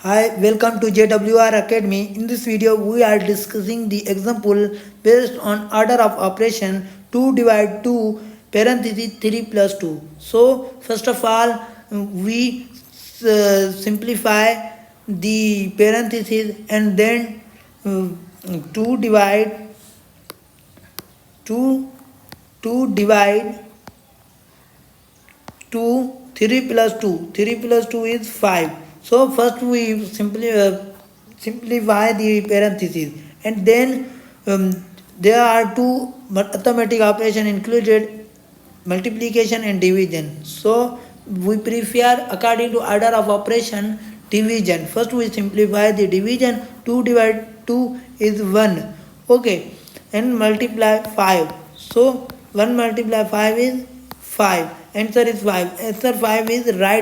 Hi, welcome to JWR Academy. In this video, we are discussing the example based on order of operation 2 divide 2 parenthesis 3 plus 2. So, first of all, we simplify the parenthesis and then 2 divide 2 2 divide 2 3 plus 2 3 plus 2 is 5. So first we simplify the parentheses and then there are two arithmetic operation included, multiplication and division. So we prefer according to order of operation division. First we simplify the division. 2 divided 2 is 1. Okay, and multiply 5. So 1 multiply 5 is 5. Answer is 5. Answer 5 is right.